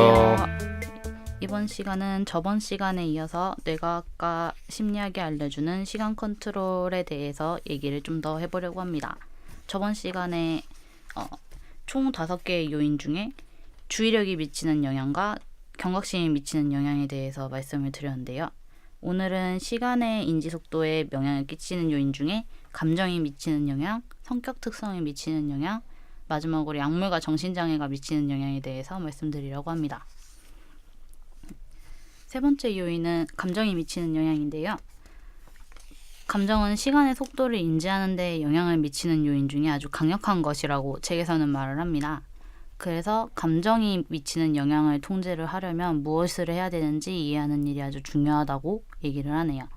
안녕하세요. 이번 시간은 저번 시간에 이어서 뇌과학과 심리학이 알려주는 시간 컨트롤에 대해서 얘기를 좀 더 해보려고 합니다. 저번 시간에 총 5개의 요인 중에 주의력이 미치는 영향과 경각심이 미치는 영향에 대해서 말씀을 드렸는데요. 오늘은 시간의 인지 속도에 영향을 끼치는 요인 중에 감정이 미치는 영향, 성격 특성이 미치는 영향, 마지막으로 약물과 정신장애가 미치는 영향에 대해서 말씀드리려고 합니다. 세 번째 요인은 감정이 미치는 영향인데요. 감정은 시간의 속도를 인지하는 데 영향을 미치는 요인 중에 아주 강력한 것이라고 책에서는 말을 합니다. 그래서 감정이 미치는 영향을 통제를 하려면 무엇을 해야 되는지 이해하는 일이 아주 중요하다고 얘기를 하네요.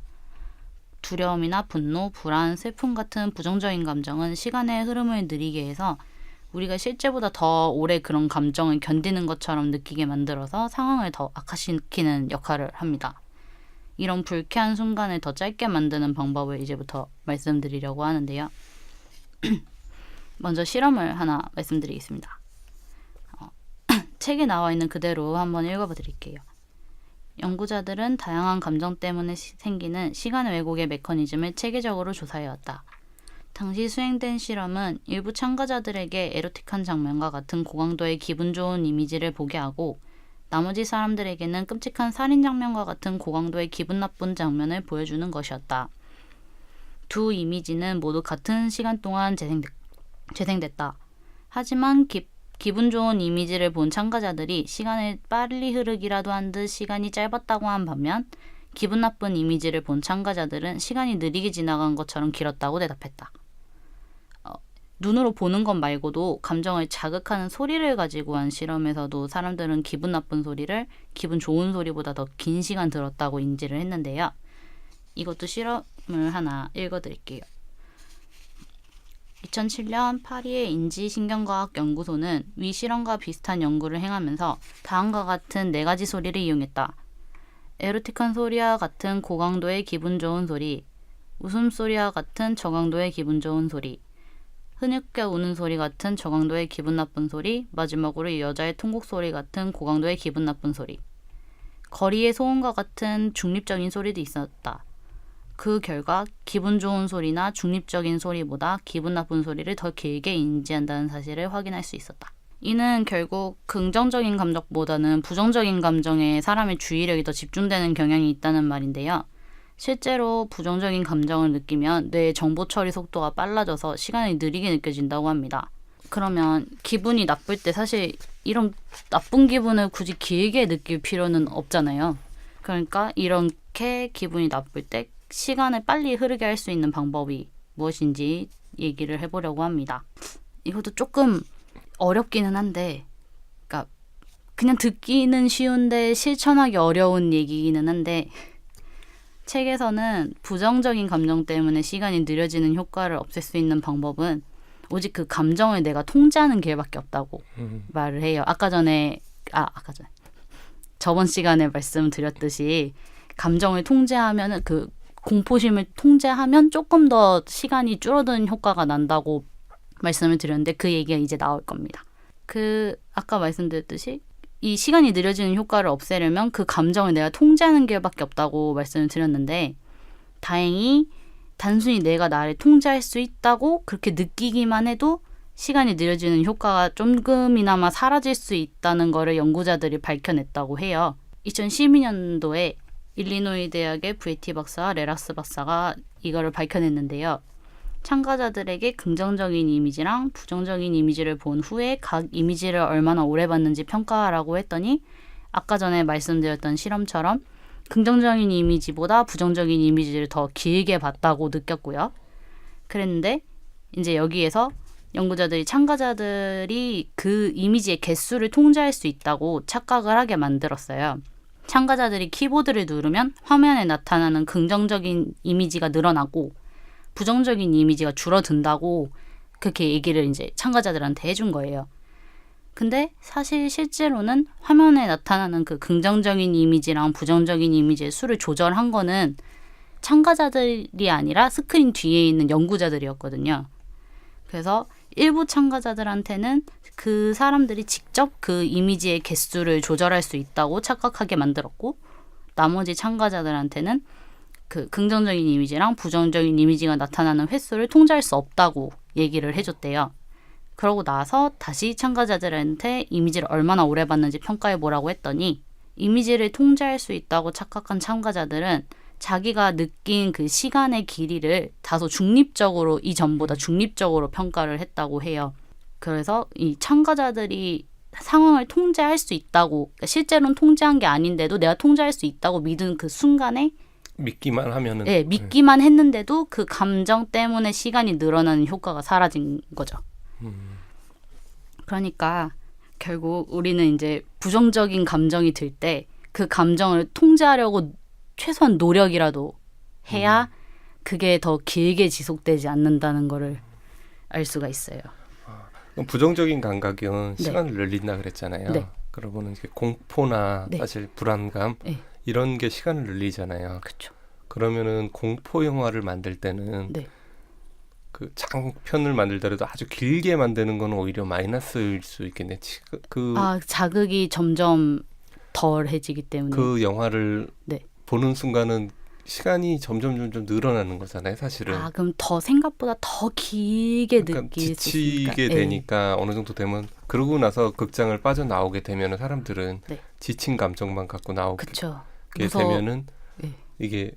두려움이나 분노, 불안, 슬픔 같은 부정적인 감정은 시간의 흐름을 느리게 해서 우리가 실제보다 더 오래 그런 감정을 견디는 것처럼 느끼게 만들어서 상황을 더 악화시키는 역할을 합니다. 이런 불쾌한 순간을 더 짧게 만드는 방법을 이제부터 말씀드리려고 하는데요. 먼저 실험을 하나 말씀드리겠습니다. 책에 나와 있는 그대로 한번 읽어봐 드릴게요. 연구자들은 다양한 감정 때문에 생기는 시간 왜곡의 메커니즘을 체계적으로 조사해왔다. 당시 수행된 실험은 일부 참가자들에게 에로틱한 장면과 같은 고강도의 기분 좋은 이미지를 보게 하고 나머지 사람들에게는 끔찍한 살인 장면과 같은 고강도의 기분 나쁜 장면을 보여주는 것이었다. 두 이미지는 모두 같은 시간 동안 재생됐다. 하지만 기분 좋은 이미지를 본 참가자들이 시간을 빨리 흐르기라도 한 듯 시간이 짧았다고 한 반면 기분 나쁜 이미지를 본 참가자들은 시간이 느리게 지나간 것처럼 길었다고 대답했다. 눈으로 보는 것 말고도 감정을 자극하는 소리를 가지고 한 실험에서도 사람들은 기분 나쁜 소리를 기분 좋은 소리보다 더 긴 시간 들었다고 인지를 했는데요. 이것도 실험을 하나 읽어드릴게요. 2007년 파리의 인지신경과학연구소는 위 실험과 비슷한 연구를 행하면서 다음과 같은 4가지 소리를 이용했다. 에로틱한 소리와 같은 고강도의 기분 좋은 소리, 웃음소리와 같은 저강도의 기분 좋은 소리, 흐느껴 우는 소리 같은 저강도의 기분 나쁜 소리, 마지막으로 여자의 통곡 소리 같은 고강도의 기분 나쁜 소리. 거리의 소음과 같은 중립적인 소리도 있었다. 그 결과 기분 좋은 소리나 중립적인 소리보다 기분 나쁜 소리를 더 길게 인지한다는 사실을 확인할 수 있었다. 이는 결국 긍정적인 감정보다는 부정적인 감정에 사람의 주의력이 더 집중되는 경향이 있다는 말인데요. 실제로 부정적인 감정을 느끼면 뇌의 정보 처리 속도가 빨라져서 시간이 느리게 느껴진다고 합니다. 그러면 기분이 나쁠 때 사실 이런 나쁜 기분을 굳이 길게 느낄 필요는 없잖아요. 그러니까 이렇게 기분이 나쁠 때 시간을 빨리 흐르게 할 수 있는 방법이 무엇인지 얘기를 해보려고 합니다. 이것도 조금 어렵기는 한데, 그러니까 그냥 듣기는 쉬운데 실천하기 어려운 얘기기는 한데, 책에서는 부정적인 감정 때문에 시간이 느려지는 효과를 없앨 수 있는 방법은 오직 그 감정을 내가 통제하는 길밖에 없다고 말을 해요. 아까 전에 저번 시간에 말씀드렸듯이 감정을 통제하면은 그 공포심을 통제하면 조금 더 시간이 줄어드는 효과가 난다고 말씀을 드렸는데 그 얘기가 이제 나올 겁니다. 아까 말씀드렸듯이 이 시간이 느려지는 효과를 없애려면 그 감정을 내가 통제하는 길밖에 없다고 말씀을 드렸는데 다행히 단순히 내가 나를 통제할 수 있다고 그렇게 느끼기만 해도 시간이 느려지는 효과가 조금이나마 사라질 수 있다는 것을 연구자들이 밝혀냈다고 해요. 2012년도에 일리노이 대학의 VT 박사와 레락스 박사가 이거를 밝혀냈는데요. 참가자들에게 긍정적인 이미지랑 부정적인 이미지를 본 후에 각 이미지를 얼마나 오래 봤는지 평가하라고 했더니 아까 전에 말씀드렸던 실험처럼 긍정적인 이미지보다 부정적인 이미지를 더 길게 봤다고 느꼈고요. 그랬는데 이제 여기에서 연구자들이 참가자들이 그 이미지의 개수를 통제할 수 있다고 착각을 하게 만들었어요. 참가자들이 키보드를 누르면 화면에 나타나는 긍정적인 이미지가 늘어나고 부정적인 이미지가 줄어든다고 그렇게 얘기를 이제 참가자들한테 해준 거예요. 근데 사실 실제로는 화면에 나타나는 그 긍정적인 이미지랑 부정적인 이미지의 수를 조절한 거는 참가자들이 아니라 스크린 뒤에 있는 연구자들이었거든요. 그래서 일부 참가자들한테는 그 사람들이 직접 그 이미지의 개수를 조절할 수 있다고 착각하게 만들었고, 나머지 참가자들한테는 그 긍정적인 이미지랑 부정적인 이미지가 나타나는 횟수를 통제할 수 없다고 얘기를 해줬대요. 그러고 나서 다시 참가자들한테 이미지를 얼마나 오래 봤는지 평가해보라고 했더니, 이미지를 통제할 수 있다고 착각한 참가자들은 자기가 느낀 그 시간의 길이를 다소 중립적으로, 이전보다 중립적으로 평가를 했다고 해요. 그래서 이 참가자들이 상황을 통제할 수 있다고, 그러니까 실제로는 통제한 게 아닌데도 내가 통제할 수 있다고 믿은 그 순간에 믿기만 하면은 네, 믿기만 했는데도 그 감정 때문에 시간이 늘어나는 효과가 사라진 거죠. 그러니까 결국 우리는 이제 부정적인 감정이 들 때 그 감정을 통제하려고 최소한 노력이라도 해야 그게 더 길게 지속되지 않는다는 거를 알 수가 있어요. 부정적인 감각은 네. 시간을 늘린다 그랬잖아요. 네. 그러고는 이제 공포나 네. 사실 불안감 네. 이런 게 시간을 늘리잖아요. 그렇죠. 그러면은 공포 영화를 만들 때는 네. 그 장편을 만들더라도 아주 길게 만드는 건 오히려 마이너스일 수 있겠네. 자극이 점점 덜해지기 때문에. 그 영화를 네. 보는 순간은 시간이 점점 늘어나는 거잖아요, 사실은. 그럼 더 생각보다 더 길게 그러니까 느낄 수 있으니까. 지치게 되니까 어느 정도 되면, 그러고 나서 극장을 빠져나오게 되면 사람들은 네. 지친 감정만 갖고 나오게 그쵸. 되면은 네. 이게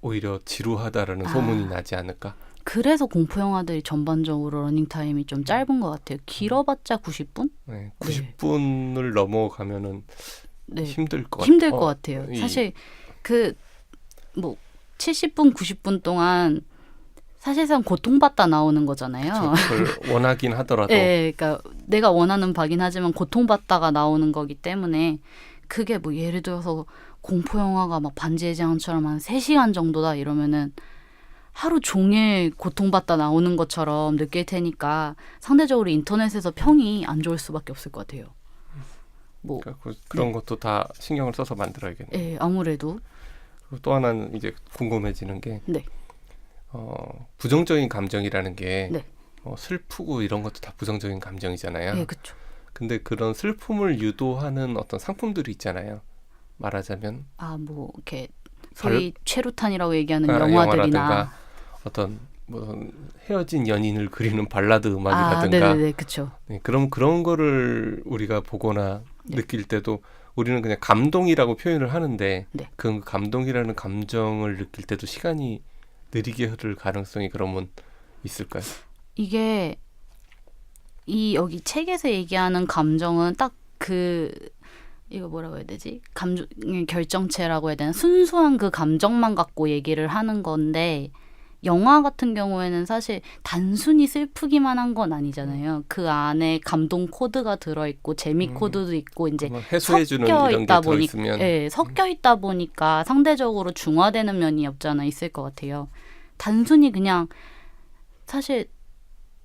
오히려 지루하다라는 소문이 나지 않을까? 그래서 공포 영화들이 전반적으로 러닝 타임이 좀 짧은 것 같아요. 길어봤자 90분? 네, 90분을 넘어가면은 네. 힘들 것 같아요. 사실 그 뭐 70분, 90분 동안 사실상 고통받다 나오는 거잖아요. 그걸 원하긴 하더라도. 네, 그러니까 내가 원하는 바긴 하지만 고통받다가 나오는 거기 때문에, 그게 뭐 예를 들어서 공포 영화가 막 반지의 제왕처럼 한 3시간 정도다 이러면은 하루 종일 고통받다 나오는 것처럼 느낄 테니까 상대적으로 인터넷에서 평이 안 좋을 수밖에 없을 것 같아요. 뭐 그런 것도 다 신경을 써서 만들어야겠네요. 네, 아무래도. 그리고 또 하나는 이제 궁금해지는 게 네. 부정적인 감정이라는 게 네. 슬프고 이런 것도 다 부정적인 감정이잖아요. 네, 그렇죠. 근데 그런 슬픔을 유도하는 어떤 상품들이 있잖아요. 말하자면 뭐 이렇게 소위 최루탄이라고 얘기하는 영화들이나 영화라든가 어떤 뭐 헤어진 연인을 그리는 발라드 음악이라든가. 네네네, 그렇죠. 네, 그럼 그런 거를 우리가 보거나 네. 느낄 때도 우리는 그냥 감동이라고 표현을 하는데, 네. 그 감동이라는 감정을 느낄 때도 시간이 느리게 흐를 가능성이 그러면 있을까요? 이게 여기 책에서 얘기하는 감정은 딱 이거 뭐라고 해야 되지? 감정의 결정체라고 해야 되나? 순수한 그 감정만 갖고 얘기를 하는 건데, 영화 같은 경우에는 사실 단순히 슬프기만 한 건 아니잖아요. 그 안에 감동 코드가 들어있고 재미 코드도 있고 이제 해소해주는 이런 게 들어있으면 섞여 있다 보니까 상대적으로 중화되는 면이 없지 않아 있을 것 같아요. 단순히 그냥 사실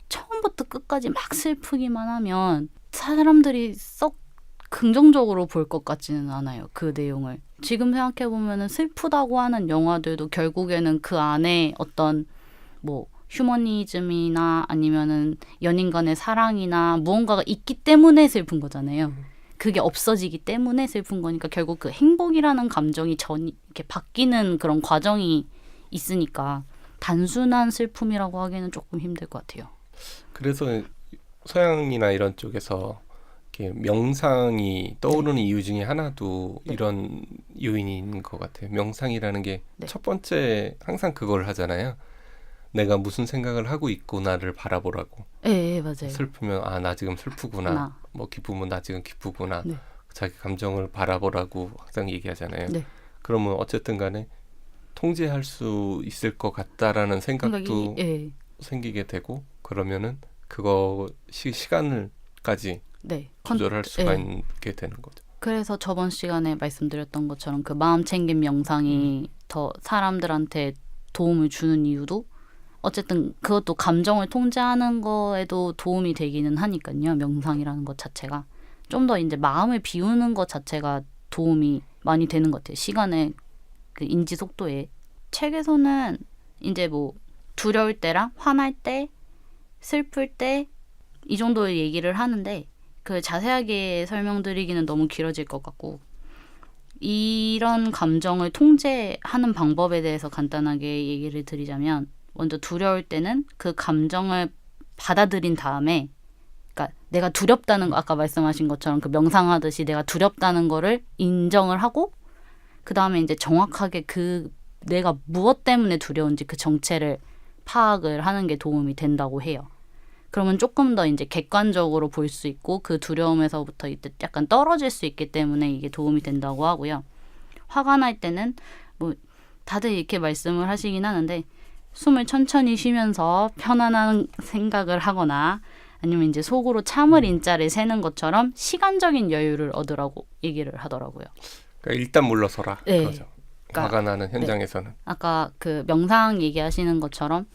처음부터 끝까지 막 슬프기만 하면 사람들이 썩 긍정적으로 볼 것 같지는 않아요. 그 내용을. 지금 생각해보면 슬프다고 하는 영화들도 결국에는 그 안에 어떤 뭐 휴머니즘이나 아니면은 연인 간의 사랑이나 무언가가 있기 때문에 슬픈 거잖아요. 그게 없어지기 때문에 슬픈 거니까 결국 그 행복이라는 감정이 이렇게 바뀌는 그런 과정이 있으니까 단순한 슬픔이라고 하기는 조금 힘들 것 같아요. 그래서 서양이나 이런 쪽에서 명상이 떠오르는 이유 중에 하나도 이런 요인이 있는 것 같아요. 명상이라는 게 첫 번째 항상 그걸 하잖아요. 내가 무슨 생각을 하고 있구나를 바라보라고. 네, 맞아요. 슬프면 나 지금 슬프구나. 뭐 기쁘면 나 지금 기쁘구나. 네. 자기 감정을 바라보라고 항상 얘기하잖아요. 네. 그러면 어쨌든 간에 통제할 수 있을 것 같다라는 생각도 생기게 되고, 그러면은 그거 시간을까지 조절할 수가 있게 되는 거죠. 그래서 저번 시간에 말씀드렸던 것처럼 그 마음챙김 명상이 더 사람들한테 도움을 주는 이유도 어쨌든 그것도 감정을 통제하는 거에도 도움이 되기는 하니까요. 명상이라는 것 자체가 좀 더 이제 마음을 비우는 것 자체가 도움이 많이 되는 것 같아요. 시간의 그 인지 속도에. 책에서는 이제 뭐 두려울 때랑 화날 때 슬플 때 이 정도 얘기를 하는데 그 자세하게 설명드리기는 너무 길어질 것 같고 이런 감정을 통제하는 방법에 대해서 간단하게 얘기를 드리자면 먼저 두려울 때는 그 감정을 받아들인 다음에 그러니까 내가 두렵다는 거 아까 말씀하신 것처럼 그 명상하듯이 내가 두렵다는 거를 인정을 하고 그 다음에 이제 정확하게 그 내가 무엇 때문에 두려운지 그 정체를 파악을 하는 게 도움이 된다고 해요. 그러면 조금 더 이제 객관적으로 볼 수 있고 그 두려움에서부터 이때 약간 떨어질 수 있기 때문에 이게 도움이 된다고 하고요. 화가 날 때는 뭐 다들 이렇게 말씀을 하시긴 하는데 숨을 천천히 쉬면서 편안한 생각을 하거나 아니면 이제 속으로 참을 인자를 세는 것처럼 시간적인 여유를 얻으라고 얘기를 하더라고요. 그러니까 일단 물러서라. 네. 그러죠. 그러니까, 화가 나는 현장에서는. 네. 아까 그 명상 얘기하시는 것처럼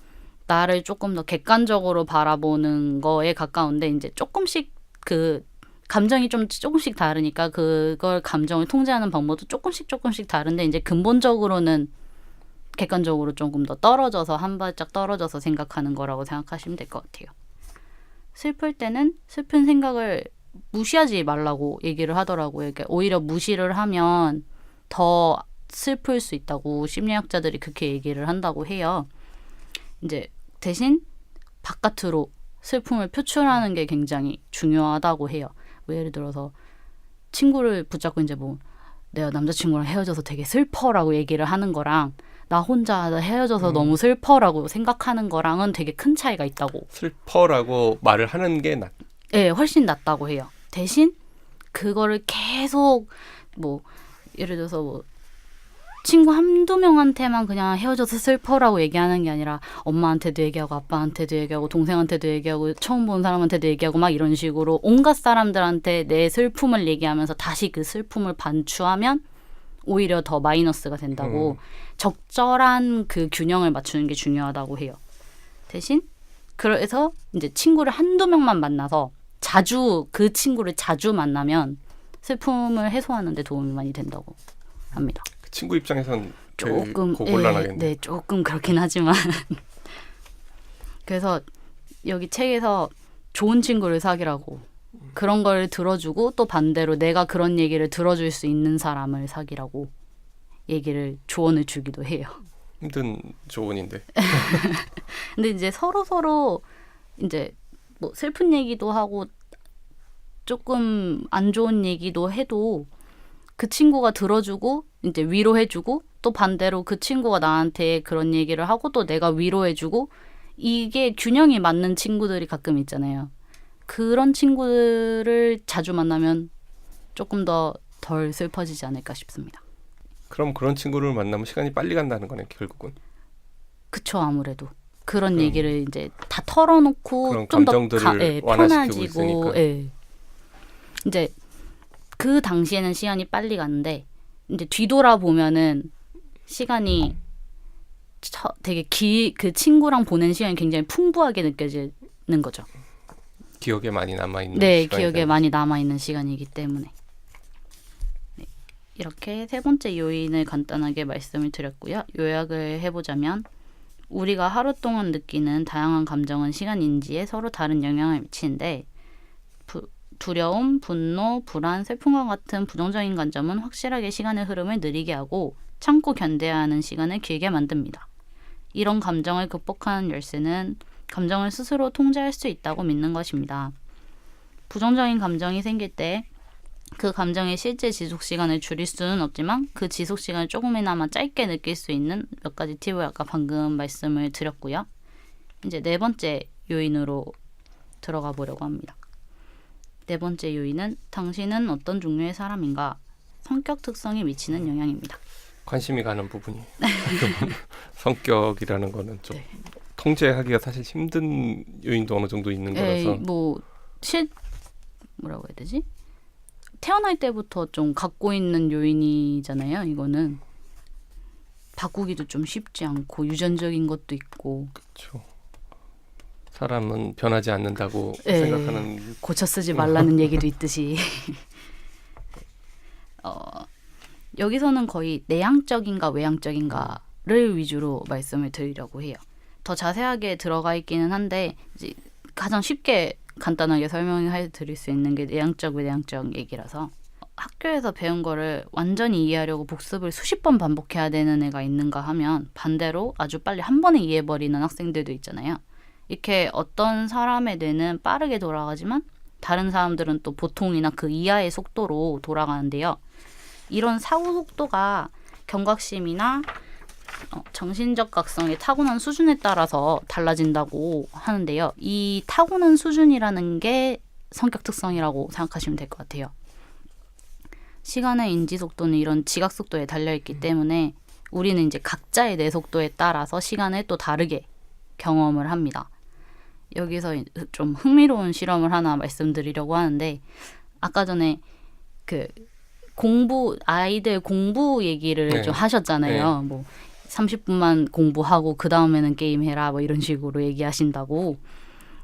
나를 조금 더 객관적으로 바라보는 거에 가까운데 이제 조금씩 그 감정이 좀 조금씩 다르니까 그걸 감정을 통제하는 방법도 조금씩 다른데 이제 근본적으로는 객관적으로 조금 더 떨어져서 한 발짝 떨어져서 생각하는 거라고 생각하시면 될 것 같아요. 슬플 때는 슬픈 생각을 무시하지 말라고 얘기를 하더라고요. 그러니까 오히려 무시를 하면 더 슬플 수 있다고 심리학자들이 그렇게 얘기를 한다고 해요. 이제 대신 바깥으로 슬픔을 표출하는 게 굉장히 중요하다고 해요. 뭐 예를 들어서 친구를 붙잡고 이제 뭐 내가 남자친구랑 헤어져서 되게 슬퍼라고 얘기를 하는 거랑 나 혼자 헤어져서 너무 슬퍼라고 생각하는 거랑은 되게 큰 차이가 있다고. 슬퍼라고 말을 하는 게 네, 훨씬 낫다고 해요. 대신 그거를 계속 뭐 예를 들어서 뭐 친구 한두 명한테만 그냥 헤어져서 슬퍼라고 얘기하는 게 아니라 엄마한테도 얘기하고 아빠한테도 얘기하고 동생한테도 얘기하고 처음 본 사람한테도 얘기하고 막 이런 식으로 온갖 사람들한테 내 슬픔을 얘기하면서 다시 그 슬픔을 반추하면 오히려 더 마이너스가 된다고 적절한 그 균형을 맞추는 게 중요하다고 해요. 대신 그래서 이제 친구를 한두 명만 만나서 자주 그 친구를 자주 만나면 슬픔을 해소하는 데 도움이 많이 된다고 합니다. 친구 입장에선 조금 곤란하겠네. 네, 조금 그렇긴 하지만 그래서 여기 책에서 좋은 친구를 사귀라고 그런 걸 들어주고 또 반대로 내가 그런 얘기를 들어줄 수 있는 사람을 사귀라고 얘기를 조언을 주기도 해요. 힘든 조언인데. 근데 이제 서로 이제 뭐 슬픈 얘기도 하고 조금 안 좋은 얘기도 해도 그 친구가 들어주고 이제 위로해주고 또 반대로 그 친구가 나한테 그런 얘기를 하고 또 내가 위로해주고 이게 균형이 맞는 친구들이 가끔 있잖아요. 그런 친구들을 자주 만나면 조금 더 덜 슬퍼지지 않을까 싶습니다. 그럼 그런 친구를 만나면 시간이 빨리 간다는 거네, 결국은. 그쵸, 아무래도. 그런 얘기를 이제 다 털어놓고 좀 더 완화시키고 있으니까. 예. 이제 그 당시에는 시간이 빨리 갔는데 이제 뒤돌아보면은 시간이 되게 그 친구랑 보낸 시간이 굉장히 풍부하게 느껴지는 거죠. 기억에 많이 남아있는 네, 시간이잖아요. 기억에 많이 남아있는 시간이기 때문에. 네, 이렇게 세 번째 요인을 간단하게 말씀을 드렸고요. 요약을 해보자면 우리가 하루 동안 느끼는 다양한 감정은 시간 인지에 서로 다른 영향을 미치는데 두려움, 분노, 불안, 슬픔과 같은 부정적인 감정은 확실하게 시간의 흐름을 느리게 하고 참고 견뎌야 하는 시간을 길게 만듭니다. 이런 감정을 극복하는 열쇠는 감정을 스스로 통제할 수 있다고 믿는 것입니다. 부정적인 감정이 생길 때 그 감정의 실제 지속 시간을 줄일 수는 없지만 그 지속 시간을 조금이나마 짧게 느낄 수 있는 몇 가지 팁을 아까 방금 말씀을 드렸고요. 이제 네 번째 요인으로 들어가 보려고 합니다. 네 번째 요인은 당신은 어떤 종류의 사람인가? 성격 특성이 미치는 영향입니다. 관심이 가는 부분이에요. 성격이라는 거는 좀 통제하기가 사실 힘든 요인도 어느 정도 있는 거라서. 뭐라고 해야 되지? 태어날 때부터 좀 갖고 있는 요인이잖아요. 이거는 바꾸기도 좀 쉽지 않고 유전적인 것도 있고. 그렇죠. 사람은 변하지 않는다고 생각하는. 고쳐 쓰지 말라는 얘기도 있듯이. 여기서는 거의 내향적인가 외향적인가를 위주로 말씀을 드리려고 해요. 더 자세하게 들어가 있기는 한데 이제 가장 쉽게 간단하게 설명해 드릴 수 있는 게 내향적, 외향적 얘기라서 학교에서 배운 거를 완전히 이해하려고 복습을 수십 번 반복해야 되는 애가 있는가 하면 반대로 아주 빨리 한 번에 이해해버리는 학생들도 있잖아요. 이렇게 어떤 사람의 뇌는 빠르게 돌아가지만 다른 사람들은 또 보통이나 그 이하의 속도로 돌아가는데요. 이런 사고 속도가 경각심이나 정신적 각성의 타고난 수준에 따라서 달라진다고 하는데요. 이 타고난 수준이라는 게 성격 특성이라고 생각하시면 될 것 같아요. 시간의 인지 속도는 이런 지각 속도에 달려있기 때문에 우리는 이제 각자의 뇌 속도에 따라서 시간을 또 다르게 경험을 합니다. 여기서 좀 흥미로운 실험을 하나 말씀드리려고 하는데 아까 전에 그 아이들 공부 얘기를 네. 좀 하셨잖아요. 네. 뭐 30분만 공부하고 그 다음에는 게임해라 뭐 이런 식으로 얘기하신다고.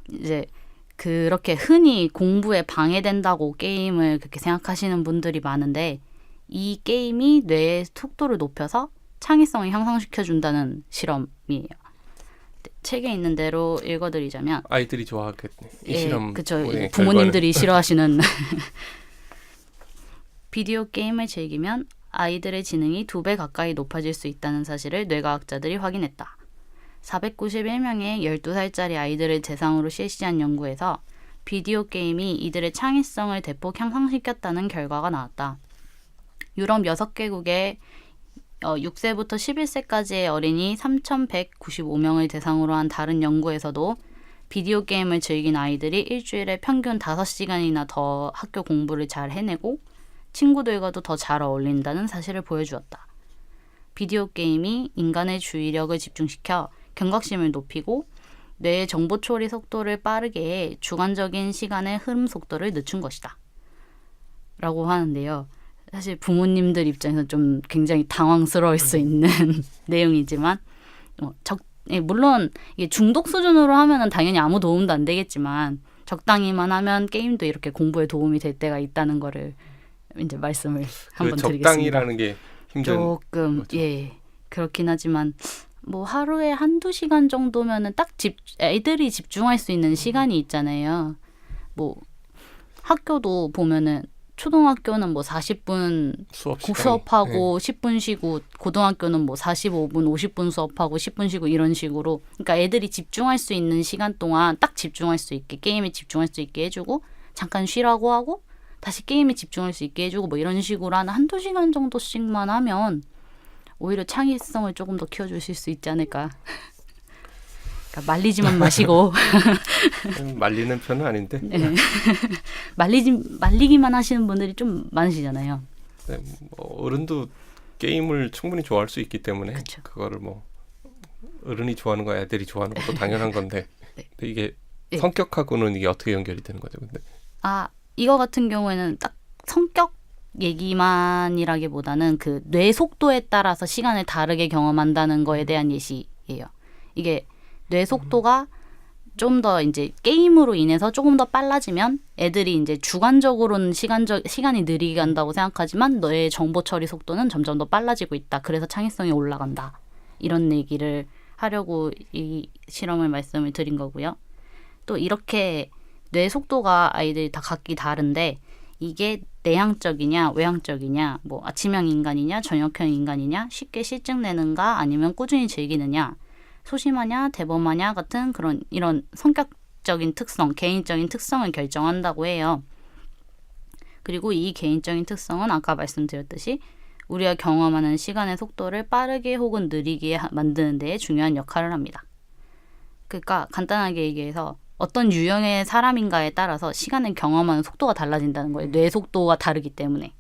이제 그렇게 흔히 공부에 방해된다고 게임을 그렇게 생각하시는 분들이 많은데 이 게임이 뇌의 속도를 높여서 창의성을 향상시켜준다는 실험이에요. 책에 있는 대로 읽어드리자면 아이들이 좋아하겠네. 이 예, 실험 그쵸. 결과를. 부모님들이 싫어하시는 비디오 게임을 즐기면 아이들의 지능이 2배 가까이 높아질 수 있다는 사실을 뇌과학자들이 확인했다. 491명의 12살짜리 아이들을 대상으로 실시한 연구에서 비디오 게임이 이들의 창의성을 대폭 향상시켰다는 결과가 나왔다. 유럽 6개국의 6세부터 11세까지의 어린이 3,195명을 대상으로 한 다른 연구에서도 비디오 게임을 즐긴 아이들이 일주일에 평균 5시간이나 더 학교 공부를 잘 해내고 친구들과도 더 잘 어울린다는 사실을 보여주었다. 비디오 게임이 인간의 주의력을 집중시켜 경각심을 높이고 뇌의 정보 처리 속도를 빠르게 해 주관적인 시간의 흐름 속도를 늦춘 것이다. 라고 하는데요. 사실 부모님들 입장에서 좀 굉장히 당황스러울 수 있는 내용이지만 물론 이게 중독 수준으로 하면은 당연히 아무 도움도 안 되겠지만 적당히만 하면 게임도 이렇게 공부에 도움이 될 때가 있다는 거를 이제 말씀을 한번 드리겠습니다. 적당이라는 게 힘든 조금 거죠. 예 그렇긴 하지만 뭐 하루에 1-2시간 정도면은 딱 애들이 집중할 수 있는 시간이 있잖아요. 뭐 학교도 보면은 초등학교는 뭐 40분 수업하고 10분 쉬고 고등학교는 뭐 45분, 50분 수업하고 10분 쉬고 이런 식으로 그러니까 애들이 집중할 수 있는 시간 동안 딱 집중할 수 있게 게임에 집중할 수 있게 해주고 잠깐 쉬라고 하고 다시 게임에 집중할 수 있게 해주고 뭐 이런 식으로 한 1-2시간 정도씩만 하면 오히려 창의성을 조금 더 키워주실 수 있지 않을까. 그러니까 말리지만 마시고 말리는 편은 아닌데 네. 말리기만 하시는 분들이 좀 많으시잖아요. 네, 뭐 어른도 게임을 충분히 좋아할 수 있기 때문에 그쵸. 그거를 뭐 어른이 좋아하는 거 애들이 좋아하는 것도 당연한 건데 네. 근데 이게 네. 성격하고는 이게 어떻게 연결이 되는 거죠? 근데 이거 같은 경우에는 딱 성격 얘기만이라기보다는 그 뇌 속도에 따라서 시간을 다르게 경험한다는 거에 대한 예시예요. 이게 뇌 속도가 좀 더 이제 게임으로 인해서 조금 더 빨라지면 애들이 이제 주관적으로는 시간이 느리게 간다고 생각하지만 뇌의 정보 처리 속도는 점점 더 빨라지고 있다. 그래서 창의성이 올라간다. 이런 얘기를 하려고 이 실험을 말씀을 드린 거고요. 또 이렇게 뇌 속도가 아이들이 다 각기 다른데 이게 내향적이냐 외향적이냐 뭐 아침형 인간이냐 저녁형 인간이냐 쉽게 실증내는가 아니면 꾸준히 즐기느냐 소심하냐 대범하냐 같은 이런 성격적인 특성 개인적인 특성을 결정한다고 해요. 그리고 이 개인적인 특성은 아까 말씀드렸듯이 우리가 경험하는 시간의 속도를 빠르게 혹은 느리게 만드는 데 중요한 역할을 합니다. 그러니까 간단하게 얘기해서 어떤 유형의 사람인가에 따라서 시간을 경험하는 속도가 달라진다는 거예요. 뇌 속도가 다르기 때문에.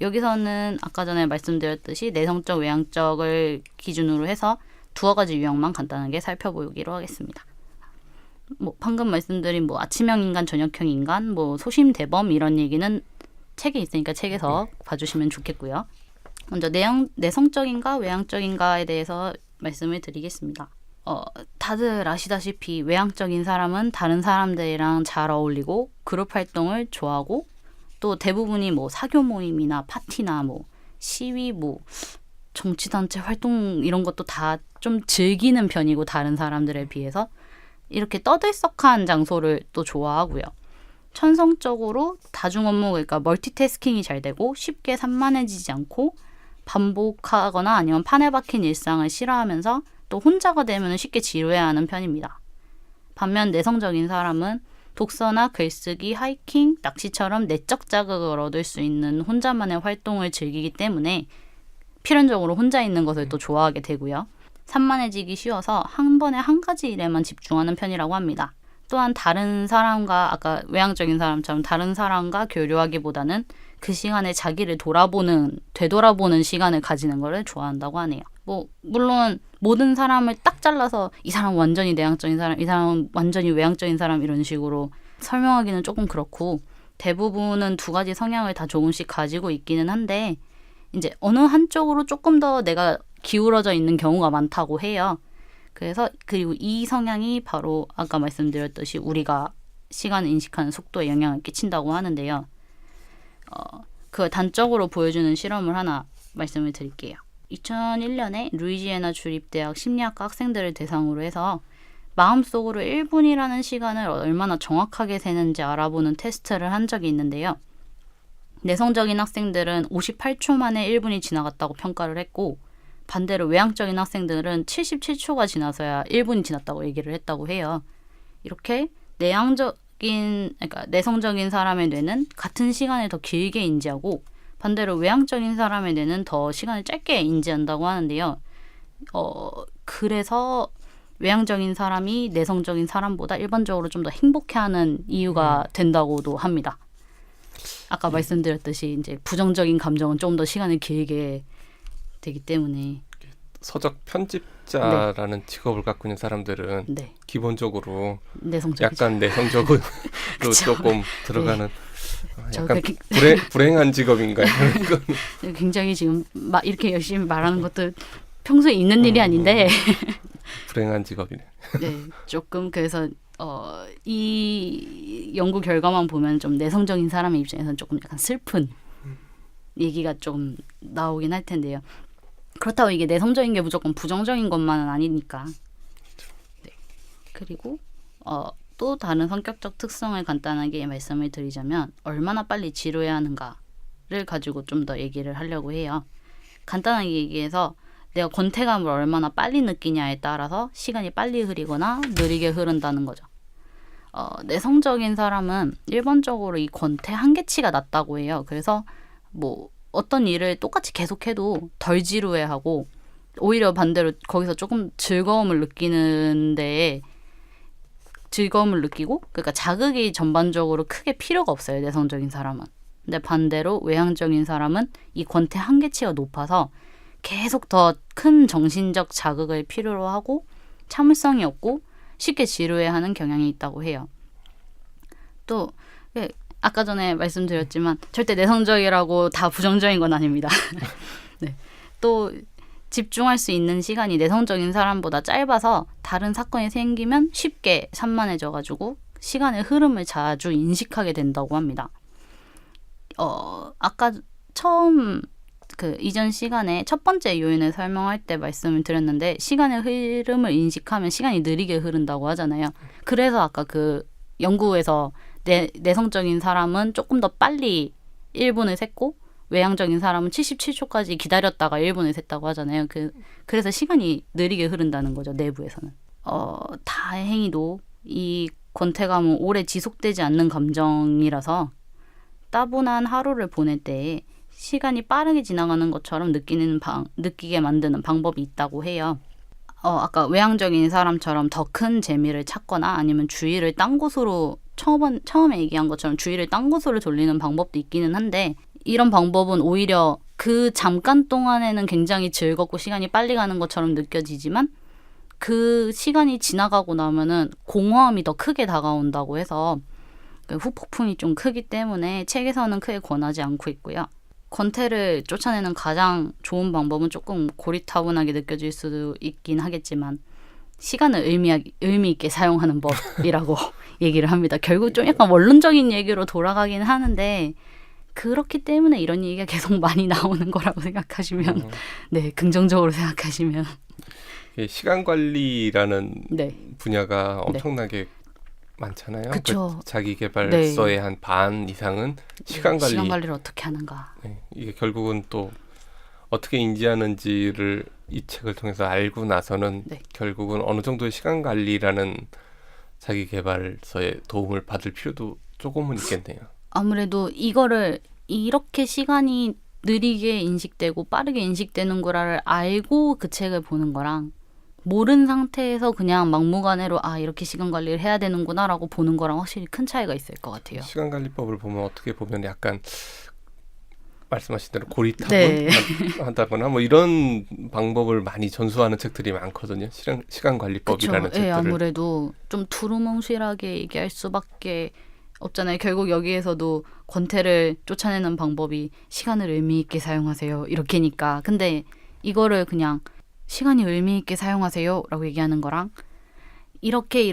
여기서는 아까 전에 말씀드렸듯이 내성적, 외향적을 기준으로 해서 2가지 유형만 간단하게 살펴보기로 하겠습니다. 뭐 방금 말씀드린 뭐 아침형 인간, 저녁형 인간, 뭐 소심, 대범 이런 얘기는 책에 있으니까 책에서 봐주시면 좋겠고요. 먼저 내성적인가 외향적인가에 대해서 말씀을 드리겠습니다. 다들 아시다시피 외향적인 사람은 다른 사람들이랑 잘 어울리고 그룹 활동을 좋아하고 또 대부분이 뭐 사교 모임이나 파티나 뭐 시위 뭐 정치단체 활동 이런 것도 다 좀 즐기는 편이고 다른 사람들에 비해서 이렇게 떠들썩한 장소를 또 좋아하고요. 천성적으로 다중 업무, 그러니까 멀티태스킹이 잘 되고 쉽게 산만해지지 않고 반복하거나 아니면 판에 박힌 일상을 싫어하면서 또 혼자가 되면 쉽게 지루해하는 편입니다. 반면 내성적인 사람은 독서나 글쓰기, 하이킹, 낚시처럼 내적 자극을 얻을 수 있는 혼자만의 활동을 즐기기 때문에 필연적으로 혼자 있는 것을 또 좋아하게 되고요. 산만해지기 쉬워서 한 번에 한 가지 일에만 집중하는 편이라고 합니다. 또한 다른 사람과 아까 외향적인 사람처럼 다른 사람과 교류하기보다는 그 시간에 자기를 되돌아보는 시간을 가지는 것을 좋아한다고 하네요. 물론 모든 사람을 딱 잘라서 이 사람 완전히 내향적인 사람, 이 사람 완전히 외향적인 사람 이런 식으로 설명하기는 조금 그렇고 대부분은 두 가지 성향을 다 조금씩 가지고 있기는 한데 이제 어느 한쪽으로 조금 더 내가 기울어져 있는 경우가 많다고 해요. 그리고 이 성향이 바로 아까 말씀드렸듯이 우리가 시간을 인식하는 속도에 영향을 끼친다고 하는데요. 그걸 단적으로 보여주는 실험을 하나 말씀을 드릴게요. 2001년에 루이지애나 주립대학 심리학과 학생들을 대상으로 해서 마음속으로 1분이라는 시간을 얼마나 정확하게 세는지 알아보는 테스트를 한 적이 있는데요. 내성적인 학생들은 58초 만에 1분이 지나갔다고 평가를 했고 반대로 외향적인 학생들은 77초가 지나서야 1분이 지났다고 얘기를 했다고 해요. 이렇게 내성적인 사람의 뇌는 같은 시간을 더 길게 인지하고 반대로 외향적인 사람의 뇌는 더 시간을 짧게 인지한다고 하는데요. 그래서 외향적인 사람이 내성적인 사람보다 일반적으로 좀 더 행복해하는 이유가 된다고도 합니다. 아까 말씀드렸듯이 이제 부정적인 감정은 좀 더 시간을 길게 되기 때문에 서적 편집자라는 직업을 갖고 있는 사람들은 기본적으로 약간 내성적으로 조금 들어가는 약간 불행한 직업인가요? 굉장히 지금 이렇게 열심히 말하는 것도 평소에 있는 일이 아닌데 불행한 직업이네. 네, 조금 그래서 이 연구 결과만 보면 좀 내성적인 사람의 입장에서는 조금 약간 슬픈 얘기가 좀 나오긴 할 텐데요. 그렇다고 이게 내성적인 게 무조건 부정적인 것만은 아니니까. 네. 그리고 또 다른 성격적 특성을 간단하게 말씀을 드리자면 얼마나 빨리 지루해야 하는가를 가지고 좀 더 얘기를 하려고 해요. 간단하게 얘기해서 내가 권태감을 얼마나 빨리 느끼냐에 따라서 시간이 빨리 흐리거나 느리게 흐른다는 거죠. 내성적인 사람은 일반적으로 이 권태 한계치가 낮다고 해요. 그래서 어떤 일을 똑같이 계속해도 덜 지루해하고 오히려 반대로 거기서 조금 즐거움을 느끼고 그러니까 자극이 전반적으로 크게 필요가 없어요. 내성적인 사람은. 근데 반대로 외향적인 사람은 이 권태 한계치가 높아서 계속 더 큰 정신적 자극을 필요로 하고 참을성이 없고 쉽게 지루해하는 경향이 있다고 해요. 또 아까 전에 말씀드렸지만 절대 내성적이라고 다 부정적인 건 아닙니다. 네. 또 집중할 수 있는 시간이 내성적인 사람보다 짧아서 다른 사건이 생기면 쉽게 산만해져가지고 시간의 흐름을 자주 인식하게 된다고 합니다. 아까 처음 이전 시간에 첫 번째 요인을 설명할 때 말씀을 드렸는데 시간의 흐름을 인식하면 시간이 느리게 흐른다고 하잖아요. 그래서 아까 연구에서 내성적인 사람은 조금 더 빨리 1분을 셌고 외향적인 사람은 77초까지 기다렸다가 1분을 셌다고 하잖아요. 그래서 시간이 느리게 흐른다는 거죠. 내부에서는. 다행히도 이 권태감은 오래 지속되지 않는 감정이라서 따분한 하루를 보낼 때 시간이 빠르게 지나가는 것처럼 느끼게 만드는 방법이 있다고 해요. 아까 외향적인 사람처럼 더 큰 재미를 찾거나 아니면 주의를 딴 곳으로 처음에 얘기한 것처럼 주의를 딴 곳으로 돌리는 방법도 있기는 한데 이런 방법은 오히려 그 잠깐 동안에는 굉장히 즐겁고 시간이 빨리 가는 것처럼 느껴지지만 그 시간이 지나가고 나면은 공허함이 더 크게 다가온다고 해서 후폭풍이 좀 크기 때문에 책에서는 크게 권하지 않고 있고요. 권태를 쫓아내는 가장 좋은 방법은 조금 고리타분하게 느껴질 수도 있긴 하겠지만 시간을 의미 있게 사용하는 법이라고 얘기를 합니다. 결국 좀 약간 원론적인 얘기로 돌아가긴 하는데 그렇기 때문에 이런 얘기가 계속 많이 나오는 거라고 생각하시면 네, 긍정적으로 생각하시면 이게 시간 관리라는 네. 분야가 엄청나게 많잖아요. 그쵸. 그 자기 개발서의 한 반 이상은 시간 관리. 시간 관리를 어떻게 하는가. 네, 이게 결국은 또 어떻게 인지하는지를 이 책을 통해서 알고 나서는 네. 결국은 어느 정도의 시간 관리라는 자기 개발서의 도움을 받을 필요도 조금은 있겠네요. 아무래도 이거를 이렇게 시간이 느리게 인식되고 빠르게 인식되는 거를 알고 그 책을 보는 거랑 모르는 상태에서 그냥 막무가내로 아 이렇게 시간 관리를 해야 되는구나라고 보는 거랑 확실히 큰 차이가 있을 것 같아요. 시간 관리법을 보면 어떻게 보면 약간 말씀하신 대로 고리타분 네. 한다거나 뭐 이런 방법을 많이 전수하는 책들이 많거든요. 시간 관리법이라는 그쵸. 책들을. 예, 아무래도 좀 두루뭉실하게 얘기할 수밖에 없잖아요. 결국 여기에서도 권태를 쫓아내는 방법이 시간을 의미 있게 사용하세요. 이렇게니까. 근데 이거를 그냥 시간이 의미 있게 사용하세요 라고 얘기하는 거랑 이렇게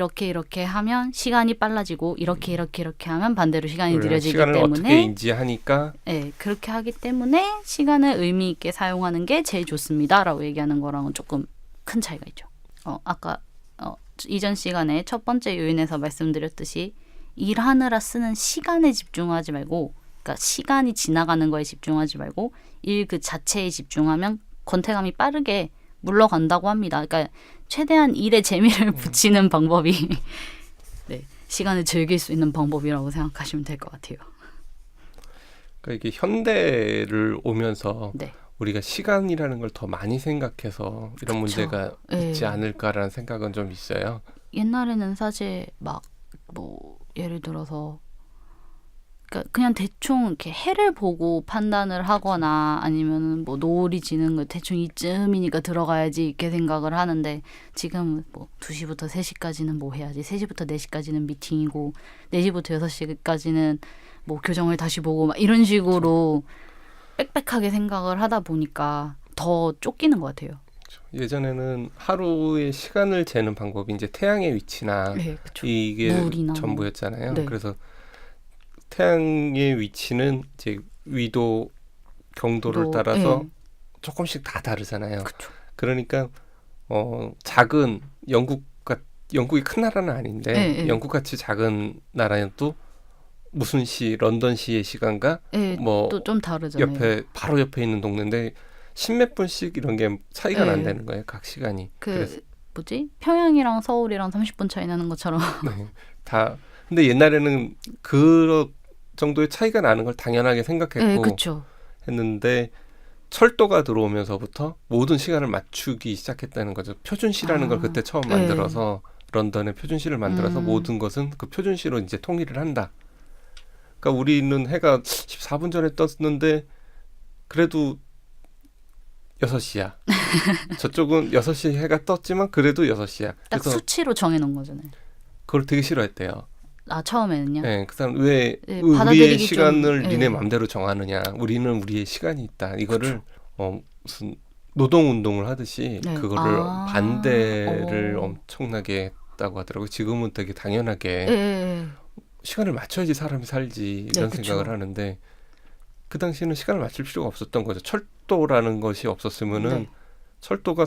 하면 시간이 빨라지고 이렇게 하면 반대로 시간이 느려지기 시간을 때문에 어떻게 인지하니까 네, 그렇게 하기 때문에 시간을 의미 있게 사용하는 게 제일 좋습니다 라고 얘기하는 거랑은 조금 큰 차이가 있죠. 아까 이전 시간에 첫 번째 요인에서 말씀드렸듯이 일하느라 쓰는 시간에 집중하지 말고 그러니까 시간이 지나가는 거에 집중하지 말고 일 그 자체에 집중하면 권태감이 빠르게 물러간다고 합니다. 그러니까 최대한 일에 재미를 붙이는 방법이 네, 시간을 즐길 수 있는 방법이라고 생각하시면 될 것 같아요. 그러니까 이게 현대를 오면서 네. 우리가 시간이라는 걸 더 많이 생각해서 이런 그쵸. 문제가 네. 있지 않을까라는 생각은 좀 있어요. 옛날에는 사실 막 뭐 예를 들어서 그러니까 그냥 대충 이렇게 해를 보고 판단을 하거나 아니면 뭐 노을이 지는 거 대충 이쯤이니까 들어가야지 이렇게 생각을 하는데 지금은 뭐 2시부터 3시까지는 뭐 해야지 3시부터 4시까지는 미팅이고 4시부터 6시까지는 뭐 교정을 다시 보고 막 이런 식으로 빽빽하게 생각을 하다 보니까 더 쫓기는 것 같아요. 예전에는 하루의 시간을 재는 방법이 이제 태양의 위치나 네, 그쵸. 이게 물이나 뭐. 전부였잖아요. 네. 그래서 태양의 위치는 이제 위도, 경도를 따라서 네. 조금씩 다 다르잖아요. 그쵸. 그러니까 작은 영국이 큰 나라는 아닌데 네. 영국같이 작은 나라는 또 무슨 시, 런던시의 시간과 네, 뭐 또 좀 다르잖아요. 바로 옆에 있는 동네인데 십몇 분씩 이런 게 차이가 네. 난다는 거예요. 각 시간이. 그래서 뭐지? 평양이랑 서울이랑 30분 차이 나는 것처럼. 네, 다. 근데 옛날에는 그 정도의 차이가 나는 걸 당연하게 생각했고 네, 그렇죠. 했는데 철도가 들어오면서부터 모든 시간을 맞추기 시작했다는 거죠. 표준시라는 걸 그때 처음 네. 만들어서 런던의 표준시를 만들어서 모든 것은 그 표준시로 이제 통일을 한다. 그러니까 우리는 해가 14분 전에 떴는데 그래도 6시야. 저쪽은 6시 해가 떴지만 그래도 6시야. 딱 그래서 수치로 정해놓은 거잖아요. 그걸 되게 싫어했대요. 처음에는요? 네, 그 사람 왜 네, 우리의 받아들이기 시간을 좀, 니네 네. 맘대로 정하느냐. 우리는 우리의 시간이 있다. 이거를 무슨 노동운동을 하듯이 네. 그거를 반대를 엄청나게 했다고 하더라고요. 지금은 되게 당연하게 네. 시간을 맞춰야지 사람이 살지 이런 그쵸. 생각을 하는데 그 당시에는 시간을 맞출 필요가 없었던 거죠. 철도라는 것이 없었으면은 네. 철도가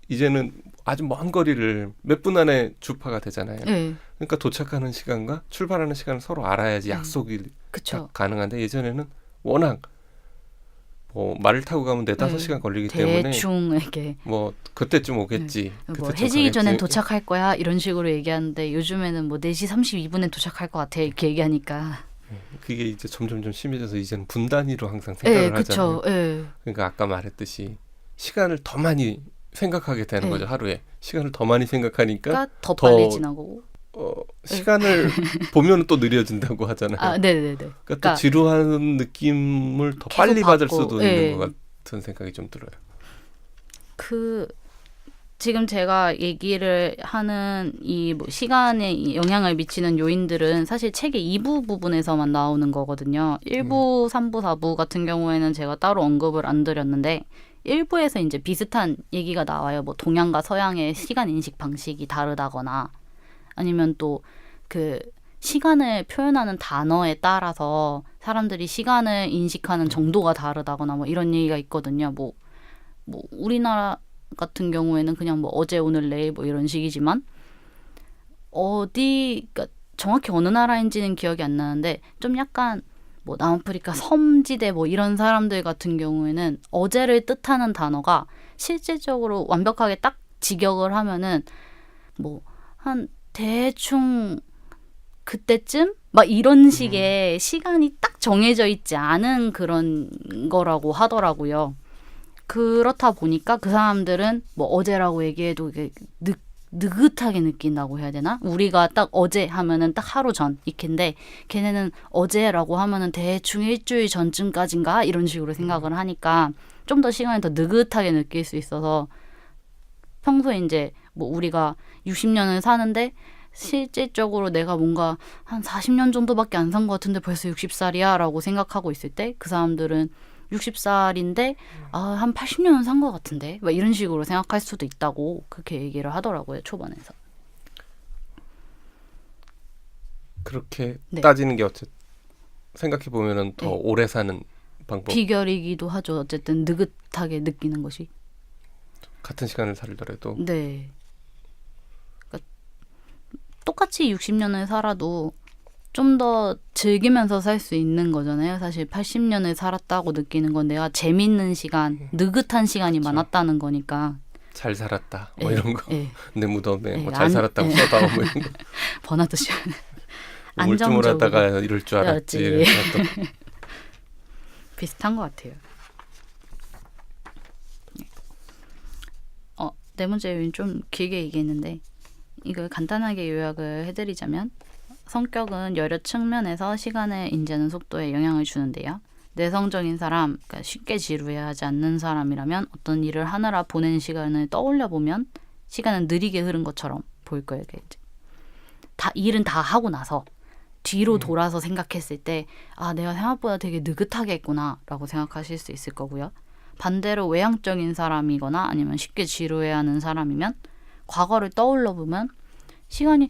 이제는 아주 먼 거리를 몇 분 안에 주파가 되잖아요. 네. 그러니까 도착하는 시간과 출발하는 시간을 서로 알아야지 네. 약속이 그쵸. 가능한데 예전에는 워낙 뭐 말을 타고 가면 4-5시간 걸리기 때문에 대충 이렇게 뭐 그때쯤 오겠지. 뭐 그때쯤 해지기 전엔 가겠지. 도착할 거야 이런 식으로 얘기하는데 요즘에는 뭐 4시 32분에 도착할 것 같아 이렇게 얘기하니까. 그게 이제 점점 심해져서 이제는 분 단위로 항상 생각을 하잖아요. 그쵸. 네. 그러니까 아까 말했듯이 시간을 더 많이 생각하게 되는 네. 거죠. 하루에 시간을 더 많이 생각하니까 그러니까 더 더 빨리 지나고. 시간을 보면 또 느려진다고 하잖아요. 네네네. 그러니까 또 지루한 느낌을 더 계속 빨리 받을 받고, 수도 예. 있는 것 같은 생각이 좀 들어요. 지금 제가 얘기를 하는 이 뭐 시간에 영향을 미치는 요인들은 사실 책의 2부 부분에서만 나오는 거거든요. 1부, 3부, 4부 같은 경우에는 제가 따로 언급을 안 드렸는데 1부에서 이제 비슷한 얘기가 나와요. 뭐 동양과 서양의 시간 인식 방식이 다르다거나 아니면 또 그 시간을 표현하는 단어에 따라서 사람들이 시간을 인식하는 정도가 다르다거나 뭐 이런 얘기가 있거든요. 뭐 우리나라 같은 경우에는 그냥 뭐 어제 오늘 내일 뭐 이런 식이지만 그러니까 정확히 어느 나라인지는 기억이 안 나는데 좀 약간 뭐 남아프리카 섬지대 뭐 이런 사람들 같은 경우에는 어제를 뜻하는 단어가 실질적으로 완벽하게 딱 직역을 하면은 뭐 한 대충 그때쯤 막 이런 식의 시간이 딱 정해져 있지 않은 그런 거라고 하더라고요. 그렇다 보니까 그 사람들은 뭐 어제라고 얘기해도 이게 느긋하게 느낀다고 해야 되나? 우리가 딱 어제 하면은 딱 하루 전 이캔데 걔네는 어제라고 하면은 대충 일주일 전쯤까지인가 이런 식으로 생각을 하니까 좀 더 시간이 더 느긋하게 느낄 수 있어서 평소에 이제 뭐 우리가 60년을 사는데 실질적으로 내가 뭔가 한 40년 정도밖에 안 산 것 같은데 벌써 60살이야 라고 생각하고 있을 때 그 사람들은 60살인데 한 80년은 산 것 같은데 막 이런 식으로 생각할 수도 있다고 그렇게 얘기를 하더라고요. 초반에서. 그렇게 네. 따지는 게 어쨌든 생각해 보면은 더 네. 오래 사는 방법. 비결이기도 하죠. 어쨌든 느긋하게 느끼는 것이. 같은 시간을 살더라도. 네. 그러니까 똑같이 60년을 살아도 좀 더 즐기면서 살 수 있는 거잖아요. 사실 80년을 살았다고 느끼는 건 내가 재밌는 시간, 느긋한 시간이 그렇죠. 많았다는 거니까. 잘 살았다. 뭐 예, 이런 거. 예. 내 무덤에 예, 뭐 잘 살았다고 예. 써다 뭐 이런 거. 버나드 우물쭈물하다가 안정적으로 이럴 줄 알았지. 그렇지. 이래서 또 비슷한 것 같아요. 네 문제 요인 좀 길게 얘기했는데 이걸 간단하게 요약을 해드리자면 성격은 여러 측면에서 시간을 인지하는 속도에 영향을 주는데요. 내성적인 사람, 그러니까 쉽게 지루해하지 않는 사람이라면 어떤 일을 하느라 보낸 시간을 떠올려 보면 시간은 느리게 흐른 것처럼 보일 거예요. 이제 일은 다 하고 나서 뒤로 돌아서 생각했을 때 내가 생각보다 되게 느긋하게 했구나라고 생각하실 수 있을 거고요. 반대로 외향적인 사람이거나 아니면 쉽게 지루해하는 사람이면 과거를 떠올려 보면 시간이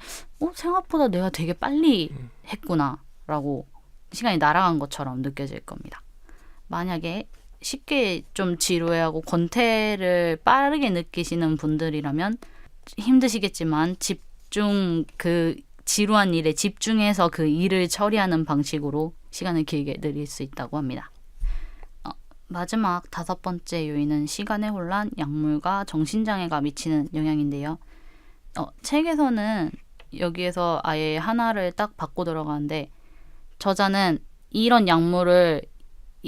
생각보다 내가 되게 빨리 했구나라고 시간이 날아간 것처럼 느껴질 겁니다. 만약에 쉽게 좀 지루해하고 권태를 빠르게 느끼시는 분들이라면 힘드시겠지만 지루한 일에 집중해서 그 일을 처리하는 방식으로 시간을 길게 늘릴 수 있다고 합니다. 마지막 5번째 요인은 시간의 혼란, 약물과 정신장애가 미치는 영향인데요. 책에서는 여기에서 아예 하나를 딱 바꿔 들어가는데 저자는 이런 약물을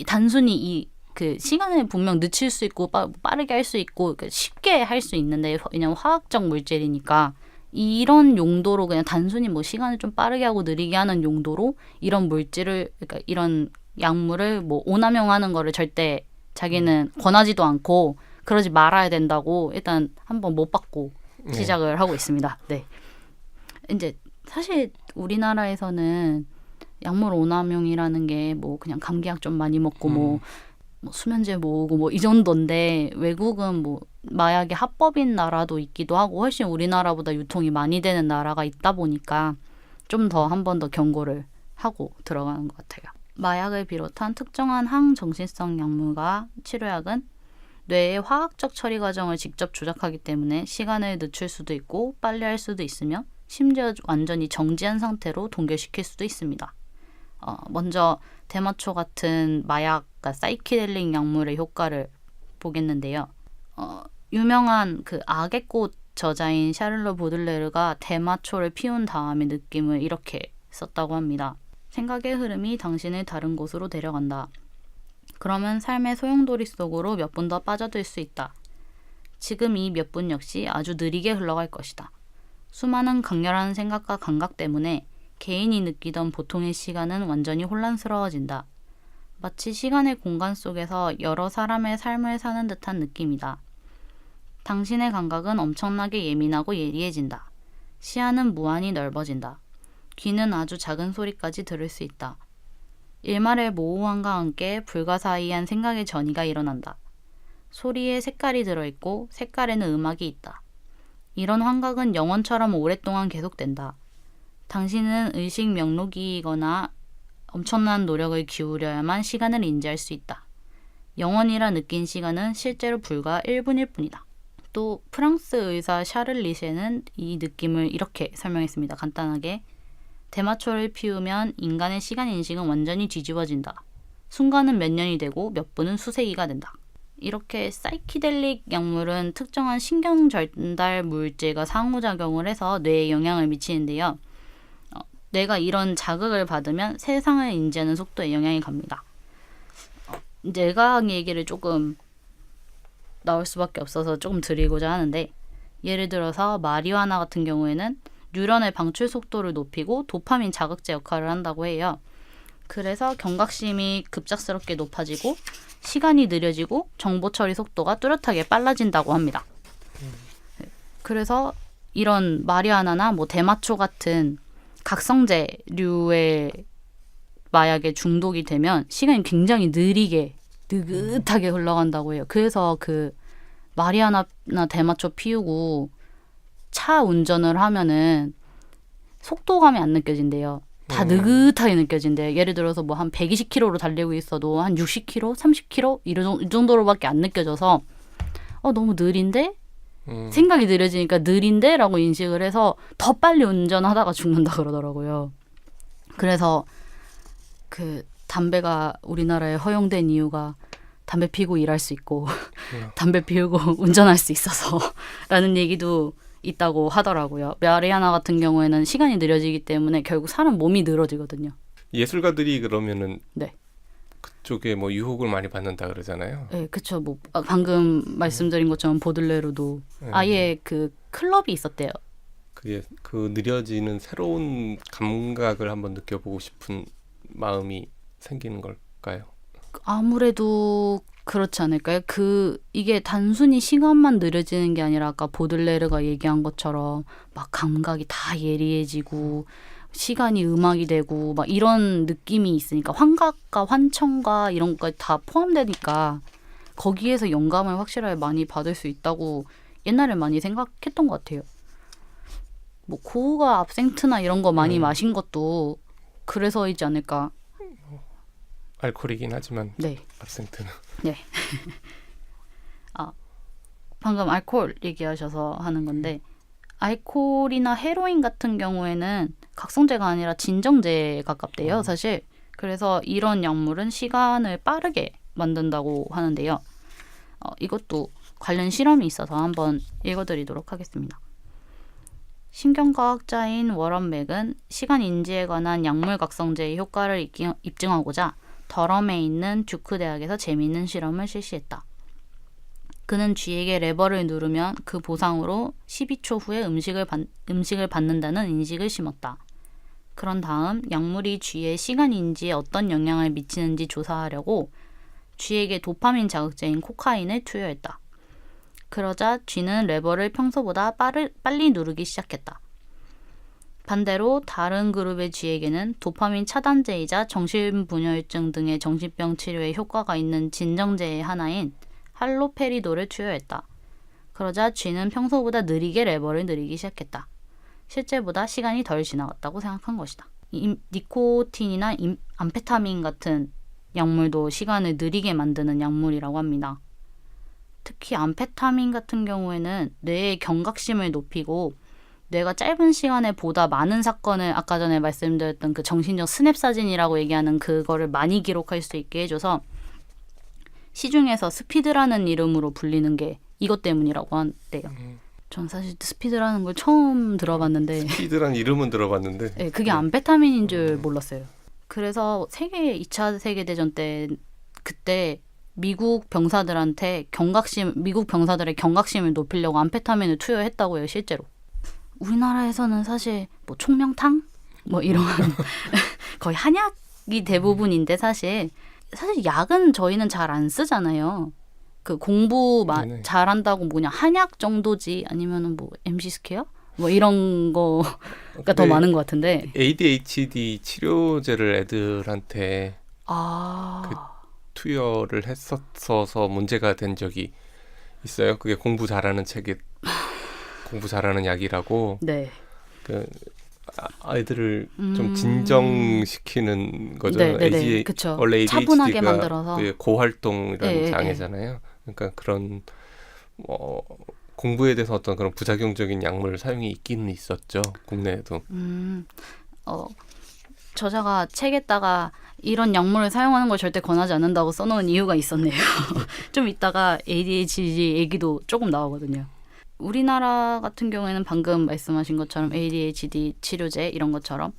단순히 그 시간을 분명 늦출 수 있고 빠르게 할 수 있고 쉽게 할 수 있는데 왜냐면 화학적 물질이니까 이런 용도로 그냥 단순히 뭐 시간을 좀 빠르게 하고 느리게 하는 용도로 이런 물질을 그러니까 이런 약물을 뭐 오남용하는 거를 절대 자기는 권하지도 않고 그러지 말아야 된다고 일단 한번 못 받고 시작을 하고 있습니다. 네. 이제 사실 우리나라에서는 약물 오남용이라는 게 뭐 그냥 감기약 좀 많이 먹고 뭐 수면제 모으고 뭐 이 정도인데 외국은 뭐 마약이 합법인 나라도 있기도 하고 훨씬 우리나라보다 유통이 많이 되는 나라가 있다 보니까 좀 더 한 번 더 경고를 하고 들어가는 것 같아요. 마약을 비롯한 특정한 항정신성 약물과 치료약은 뇌의 화학적 처리 과정을 직접 조작하기 때문에 시간을 늦출 수도 있고 빨리 할 수도 있으며 심지어 완전히 정지한 상태로 동결시킬 수도 있습니다. 먼저 대마초 같은 마약, 그러니까 사이키델릭 약물의 효과를 보겠는데요. 유명한 그 악의 꽃 저자인 샤를로 보들레르가 대마초를 피운 다음의 느낌을 이렇게 썼다고 합니다. 생각의 흐름이 당신을 다른 곳으로 데려간다. 그러면 삶의 소용돌이 속으로 몇 분 더 빠져들 수 있다. 지금 이 몇 분 역시 아주 느리게 흘러갈 것이다. 수많은 강렬한 생각과 감각 때문에 개인이 느끼던 보통의 시간은 완전히 혼란스러워진다. 마치 시간의 공간 속에서 여러 사람의 삶을 사는 듯한 느낌이다. 당신의 감각은 엄청나게 예민하고 예리해진다. 시야는 무한히 넓어진다. 귀는 아주 작은 소리까지 들을 수 있다. 일말의 모호함과 함께 불가사의한 생각의 전이가 일어난다. 소리에 색깔이 들어있고 색깔에는 음악이 있다. 이런 환각은 영원처럼 오랫동안 계속된다. 당신은 의식 명록이거나 엄청난 노력을 기울여야만 시간을 인지할 수 있다. 영원이라 느낀 시간은 실제로 불과 1분일 뿐이다. 또 프랑스 의사 샤를 리셰는 이 느낌을 이렇게 설명했습니다. 간단하게. 대마초를 피우면 인간의 시간 인식은 완전히 뒤집어진다. 순간은 몇 년이 되고 몇 분은 수세기가 된다. 이렇게 사이키델릭 약물은 특정한 신경 전달 물질과 상호작용을 해서 뇌에 영향을 미치는데요. 뇌가 이런 자극을 받으면 세상을 인지하는 속도에 영향이 갑니다. 뇌과학 얘기를 조금 나올 수밖에 없어서 조금 드리고자 하는데, 예를 들어서 마리화나 같은 경우에는 뉴런의 방출 속도를 높이고 도파민 자극제 역할을 한다고 해요. 그래서 경각심이 급작스럽게 높아지고 시간이 느려지고 정보 처리 속도가 뚜렷하게 빨라진다고 합니다. 그래서 이런 마리화나나 뭐 대마초 같은 각성제류의 마약에 중독이 되면 시간이 굉장히 느긋하게 흘러간다고 해요. 그래서 그 마리화나나 대마초 피우고 차 운전을 하면은 속도감이 안 느껴진대요. 다 느긋하게 느껴진대요. 예를 들어서 뭐 한 120km로 달리고 있어도 한 60km, 30km 이 정도로밖에 안 느껴져서 너무 느린데? 생각이 느려지니까 느린데? 라고 인식을 해서 더 빨리 운전하다가 죽는다 그러더라고요. 그래서 그 담배가 우리나라에 허용된 이유가 담배 피우고 일할 수 있고 담배 피우고 운전할 수 있어서 라는 얘기도 있다고 하더라고요. 마리아나 같은 경우에는 시간이 느려지기 때문에 결국 사람 몸이 늘어지거든요. 예술가들이 그러면은 네. 그쪽에 뭐 유혹을 많이 받는다 그러잖아요. 네, 그렇죠. 뭐 방금 말씀드린 것처럼 보들레르도 아예 그 클럽이 있었대요. 그게 그 느려지는 새로운 감각을 한번 느껴보고 싶은 마음이 생기는 걸까요? 아무래도 그렇지 않을까요? 이게 단순히 시간만 느려지는 게 아니라 아까 보들레르가 얘기한 것처럼 막 감각이 다 예리해지고 시간이 음악이 되고 막 이런 느낌이 있으니까 환각과 환청과 이런 것까지 다 포함되니까 거기에서 영감을 확실하게 많이 받을 수 있다고 옛날에 많이 생각했던 것 같아요. 뭐 고우가 압생트나 이런 거 많이 마신 것도 그래서이지 않을까. 알코올이긴 하지만 네. 압생트는. 네. 방금 알코올 얘기하셔서 하는 건데 알코올이나 헤로인 같은 경우에는 각성제가 아니라 진정제에 가깝대요, 사실. 그래서 이런 약물은 시간을 빠르게 만든다고 하는데요. 이것도 관련 실험이 있어서 한번 읽어드리도록 하겠습니다. 신경과학자인 워런 맥은 시간 인지에 관한 약물 각성제의 효과를 입증하고자 더럼에 있는 듀크 대학에서 재미있는 실험을 실시했다. 그는 쥐에게 레버를 누르면 그 보상으로 12초 후에 음식을 받는다는 인식을 심었다. 그런 다음 약물이 쥐의 시간 인지에 어떤 영향을 미치는지 조사하려고 쥐에게 도파민 자극제인 코카인을 투여했다. 그러자 쥐는 레버를 평소보다 빨리 누르기 시작했다. 반대로 다른 그룹의 쥐에게는 도파민 차단제이자 정신분열증 등의 정신병 치료에 효과가 있는 진정제의 하나인 할로페리도를 투여했다. 그러자 쥐는 평소보다 느리게 레버를 누르기 시작했다. 실제보다 시간이 덜 지나갔다고 생각한 것이다. 니코틴이나 암페타민 같은 약물도 시간을 느리게 만드는 약물이라고 합니다. 특히 암페타민 같은 경우에는 뇌의 경각심을 높이고 뇌가 짧은 시간에 보다 많은 사건을 아까 전에 말씀드렸던 그 정신적 스냅 사진이라고 얘기하는 그거를 많이 기록할 수 있게 해줘서 시중에서 스피드라는 이름으로 불리는 게 이것 때문이라고 한대요. 전 사실 스피드라는 걸 처음 들어봤는데 스피드란 이름은 들어봤는데 네, 그게 암페타민인 줄 몰랐어요. 그래서 2차 세계대전 때 그때 미국 병사들의 경각심을 높이려고 암페타민을 투여했다고 해요, 실제로. 우리나라에서는 사실 뭐 총명탕? 뭐 이런 거의 한약이 대부분인데 사실 약은 저희는 잘 안 쓰잖아요. 그 공부 잘한다고 뭐냐 한약 정도지 아니면은 뭐 MC 스퀘어? 뭐 이런 거가 더 많은 것 같은데. ADHD 치료제를 애들한테 그 투여를 했었어서 문제가 된 적이 있어요. 그게 공부 잘하는 약이라고. 네. 그 아이들을 좀 진정시키는 거죠. 네, 그쵸. 원래 차분하게 ADHD가 만들어서 고활동 이런 장애잖아요. 그러니까 그런 공부에 대해서 어떤 그런 부작용적인 약물 사용이 있기는 있었죠. 국내에도. 저자가 책에다가 이런 약물을 사용하는 걸 절대 권하지 않는다고 써놓은 이유가 있었네요. 좀 이따가 ADHD 얘기도 조금 나오거든요. 우리나라 같은 경우에는 방금 말씀하신 것처럼 ADHD 치료제 이런 것처럼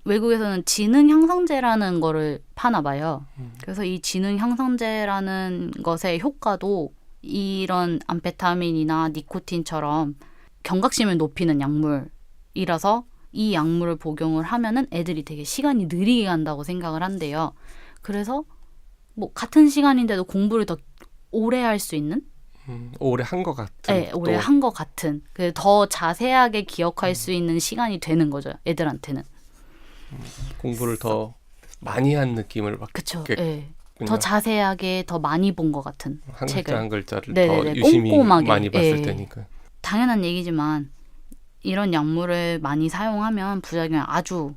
외국에서는 지능 향상제라는 거를 파나 봐요. 그래서 이 지능 향상제라는 것의 효과도 이런 암페타민이나 니코틴처럼 경각심을 높이는 약물이라서 이 약물을 복용을 하면은 애들이 되게 시간이 느리게 간다고 생각을 한대요. 그래서 뭐 같은 시간인데도 공부를 더 오래 할 수 있는? 오래 한 것 같은. 네, 오래 한 것 같은. 더 자세하게 기억할 수 있는 시간이 되는 거죠. 애들한테는. 공부를 더 많이 한 느낌을 받게. 그쵸. 네. 더 자세하게 더 많이 본 것 같은 한 책을. 글자 한 글자를 네네네, 더 유심히 꼼꼼하게. 많이 봤을 예. 테니까. 당연한 얘기지만 이런 약물을 많이 사용하면 부작용이 아주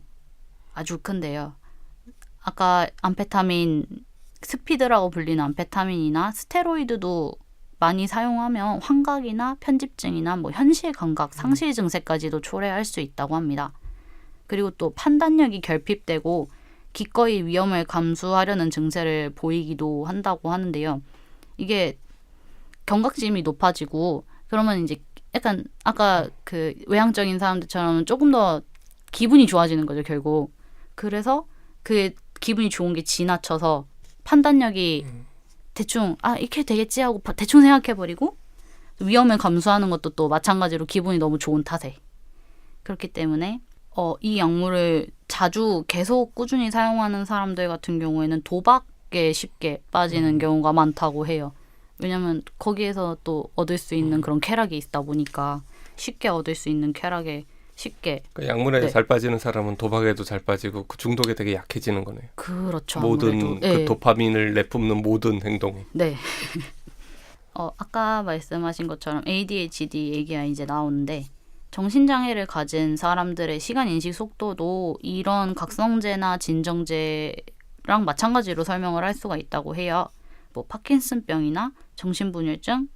큰데요. 아까 암페타민, 스피드라고 불리는 암페타민이나 스테로이드도 많이 사용하면 환각이나 편집증이나 뭐 현실 감각 상실 증세까지도 초래할 수 있다고 합니다. 그리고 또 판단력이 결핍되고 기꺼이 위험을 감수하려는 증세를 보이기도 한다고 하는데요. 이게 경각심이 높아지고 그러면 이제 약간 아까 그 외향적인 사람들처럼 조금 더 기분이 좋아지는 거죠, 결국. 그래서 그 기분이 좋은 게 지나쳐서 판단력이 대충 이렇게 되겠지 하고 대충 생각해버리고 위험을 감수하는 것도 또 마찬가지로 기분이 너무 좋은 탓에. 그렇기 때문에 이 약물을 자주 계속 꾸준히 사용하는 사람들 같은 경우에는 도박에 쉽게 빠지는 경우가 많다고 해요. 왜냐면 거기에서 또 얻을 수 있는 그런 쾌락이 있다 보니까 쉽게 얻을 수 있는 쾌락에 쉽게. 그러니까 약물에 네. 잘 빠지는 사람은 도박에도 잘 빠지고 그 중독에 되게 약해지는 거네요. 그렇죠. 모든 아무래도. 그 네. 도파민을 내뿜는 모든 행동이. 네. 아까 말씀하신 것처럼 ADHD 얘기가 이제 나오는데 정신장애를 가진 사람들의 시간 인식 속도도 이런 각성제나 진정제랑 마찬가지로 설명을 할 수가 있다고 해요. 뭐 파킨슨병이나 정신분열증,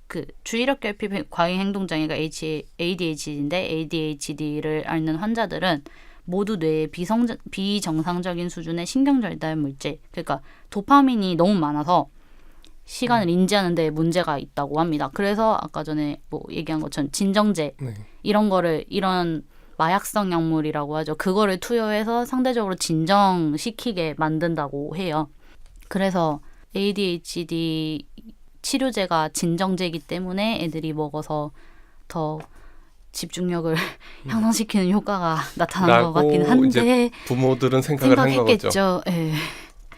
그 주의력 결핍 과잉 행동장애가 ADHD인데 ADHD를 앓는 환자들은 모두 뇌에 비정상적인 수준의 신경전달 물질, 그러니까 도파민이 너무 많아서 시간을 인지하는 데 문제가 있다고 합니다. 그래서 아까 전에 뭐 얘기한 것처럼 진정제 네. 이런 마약성 약물이라고 하죠. 그거를 투여해서 상대적으로 진정시키게 만든다고 해요. 그래서 ADHD 치료제가 진정제이기 때문에 애들이 먹어서 더 집중력을 향상시키는 효과가 나타난 것 같긴 한데 이제 부모들은 생각을 한 거죠. 생각했겠죠. 예.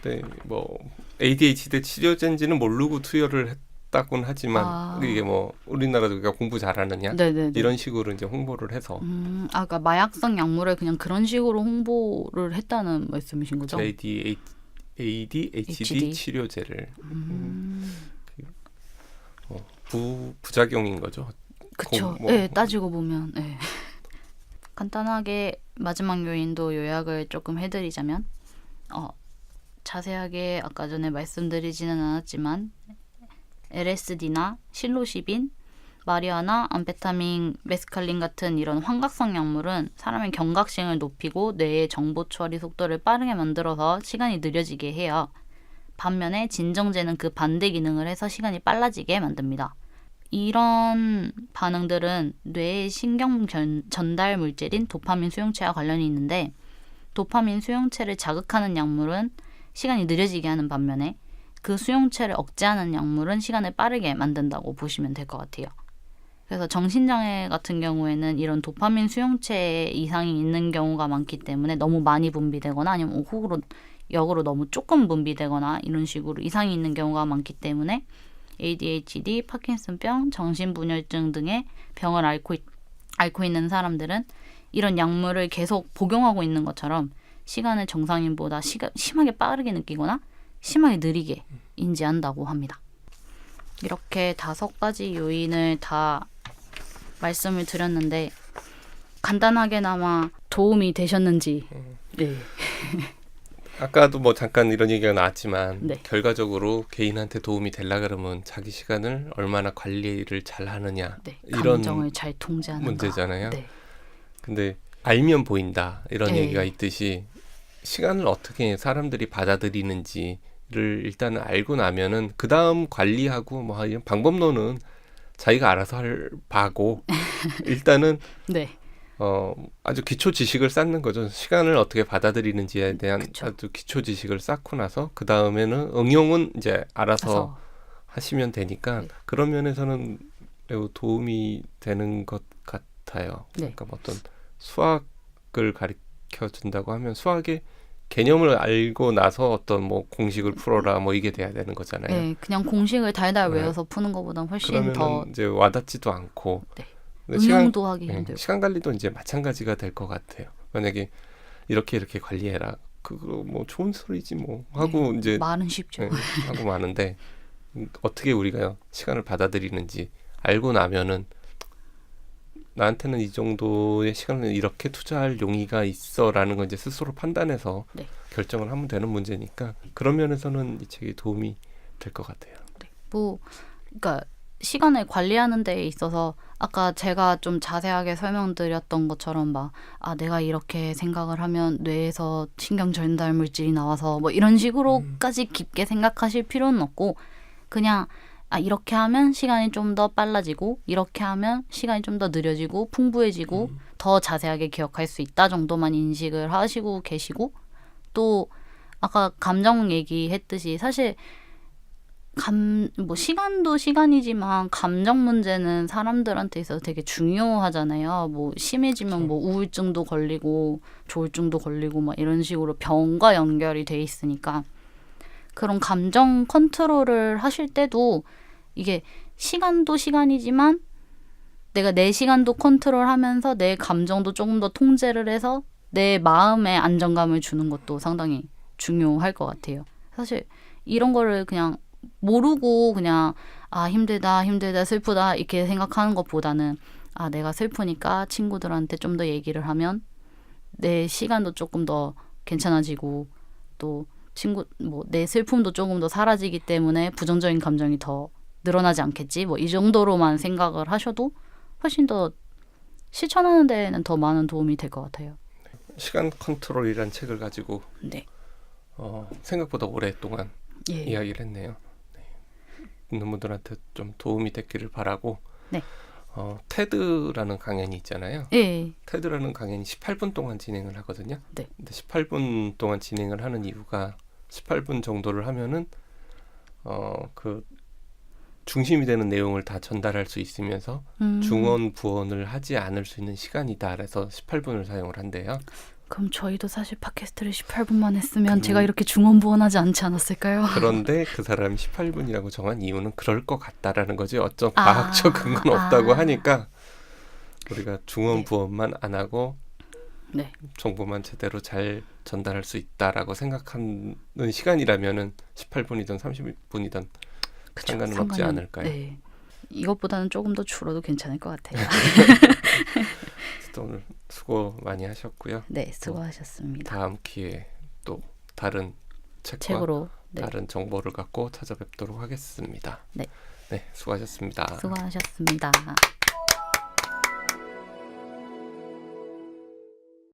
네, 뭐 ADHD 치료제인지는 모르고 투여를 했다고는 하지만 이게 뭐 우리나라도 그러니까 공부 잘하느냐 네네네. 이런 식으로 이제 홍보를 해서 그러니까 마약성 약물을 그냥 그런 식으로 홍보를 했다는 말씀이신 거죠? ADHD 치료제를 부작용인 거죠. 그렇죠. 네, 따지고 보면. 네. 간단하게 마지막 요인도 요약을 조금 해드리자면 자세하게 아까 전에 말씀드리지는 않았지만 LSD나 실로시빈, 마리아나, 암페타민, 메스칼린 같은 이런 환각성 약물은 사람의 경각심을 높이고 뇌의 정보 처리 속도를 빠르게 만들어서 시간이 느려지게 해요. 반면에 진정제는 그 반대 기능을 해서 시간이 빨라지게 만듭니다. 이런 반응들은 뇌의 신경 전달 물질인 도파민 수용체와 관련이 있는데 도파민 수용체를 자극하는 약물은 시간이 느려지게 하는 반면에 그 수용체를 억제하는 약물은 시간을 빠르게 만든다고 보시면 될 것 같아요. 그래서 정신장애 같은 경우에는 이런 도파민 수용체에 이상이 있는 경우가 많기 때문에 너무 많이 분비되거나 아니면 역으로 너무 조금 분비되거나 이런 식으로 이상이 있는 경우가 많기 때문에 ADHD, 파킨슨병, 정신분열증 등의 병을 앓고 있는 사람들은 이런 약물을 계속 복용하고 있는 것처럼 시간을 정상인보다 심하게 빠르게 느끼거나 심하게 느리게 인지한다고 합니다. 이렇게 5가지 요인을 다 말씀을 드렸는데 간단하게나마 도움이 되셨는지. 네. 아까도 뭐 잠깐 이런 얘기가 나왔지만 네. 결과적으로 개인한테 도움이 되려 그러면 자기 시간을 얼마나 관리를 잘 하느냐 네. 이런 감정을 잘 통제하는 문제잖아요. 네. 근데 알면 보인다 이런 네. 얘기가 있듯이 시간을 어떻게 사람들이 받아들이는지를 일단은 알고 나면은 그 다음 관리하고 뭐 이런 방법론은 자기가 알아서 할 바고 일단은 네. 아주 기초 지식을 쌓는 거죠. 시간을 어떻게 받아들이는지에 대한 그쵸. 아주 기초 지식을 쌓고 나서 그 다음에는 응용은 이제 알아서 그래서 하시면 되니까 네. 그런 면에서는 매우 도움이 되는 것 같아요. 네. 그러니까 뭐 어떤 수학을 가르쳐 준다고 하면 수학의 개념을 알고 나서 어떤 뭐 공식을 풀어라 뭐 이게 돼야 되는 거잖아요. 네, 그냥 공식을 달달 네. 외워서 푸는 것보다 훨씬 그러면은 더 이제 와닿지도 않고 네. 근데 시간, 응용도 하기 힘들고. 시간 관리도 이제 마찬가지가 될 것 같아요. 만약에 이렇게 관리해라. 그거 뭐 좋은 소리지 뭐 하고 네, 이제 말은 쉽죠. 하고 마는데 어떻게 우리가 시간을 받아들이는지 알고 나면은 나한테는 이 정도의 시간을 이렇게 투자할 용의가 있어라는 걸 이제 스스로 판단해서 네. 결정을 하면 되는 문제니까 그런 면에서는 이 책이 도움이 될 것 같아요. 뭐, 그러니까 시간을 관리하는 데 있어서 아까 제가 좀 자세하게 설명드렸던 것처럼 막 내가 이렇게 생각을 하면 뇌에서 신경 전달 물질이 나와서 뭐 이런 식으로까지 깊게 생각하실 필요는 없고 그냥 이렇게 하면 시간이 좀 더 빨라지고 이렇게 하면 시간이 좀 더 느려지고 풍부해지고 더 자세하게 기억할 수 있다 정도만 인식을 하시고 계시고 또 아까 감정 얘기했듯이 사실 뭐 시간도 시간이지만 감정 문제는 사람들한테 있어서 되게 중요하잖아요. 뭐 심해지면 뭐 우울증도 걸리고 조울증도 걸리고 막 이런 식으로 병과 연결이 돼 있으니까 그런 감정 컨트롤을 하실 때도 이게 시간도 시간이지만 내가 내 시간도 컨트롤하면서 내 감정도 조금 더 통제를 해서 내 마음에 안정감을 주는 것도 상당히 중요할 것 같아요. 사실 이런 거를 그냥 모르고 그냥 힘들다 슬프다 이렇게 생각하는 것보다는 내가 슬프니까 친구들한테 좀 더 얘기를 하면 내 시간도 조금 더 괜찮아지고 또 내 슬픔도 조금 더 사라지기 때문에 부정적인 감정이 더 늘어나지 않겠지 뭐 이 정도로만 생각을 하셔도 훨씬 더 실천하는 데는 더 많은 도움이 될 것 같아요. 시간 컨트롤이란 책을 가지고 네. 생각보다 오랫동안 예. 이야기를 했네요. 듣는 분들한테 좀 도움이 됐기를 바라고 네. 테드라는 강연이 있잖아요. 예. 테드라는 강연이 18분 동안 진행을 하거든요. 네. 근데 18분 동안 진행을 하는 이유가 18분 정도를 하면은 그 중심이 되는 내용을 다 전달할 수 있으면서 중언 부언을 하지 않을 수 있는 시간이다. 그래서 18분을 사용을 한대요. 그럼 저희도 사실 팟캐스트를 18분만 했으면 제가 이렇게 중언부언하지 않지 않았을까요? 그런데 그 사람이 18분이라고 정한 이유는 그럴 것 같다라는 거지. 어떤 과학적 근거는 없다고 하니까 우리가 중언부언만 안 하고 네. 정보만 제대로 잘 전달할 수 있다라고 생각하는 시간이라면은 18분이든 30분이든 상관은 없지 않을까요? 네. 이것보다는 조금 더 줄어도 괜찮을 것 같아요. 오늘 수고 많이 하셨고요. 네, 수고하셨습니다. 다음 기회에 또 다른 책으로 다른 정보를 갖고 찾아뵙도록 하겠습니다. 네. 네, 수고하셨습니다. 수고하셨습니다.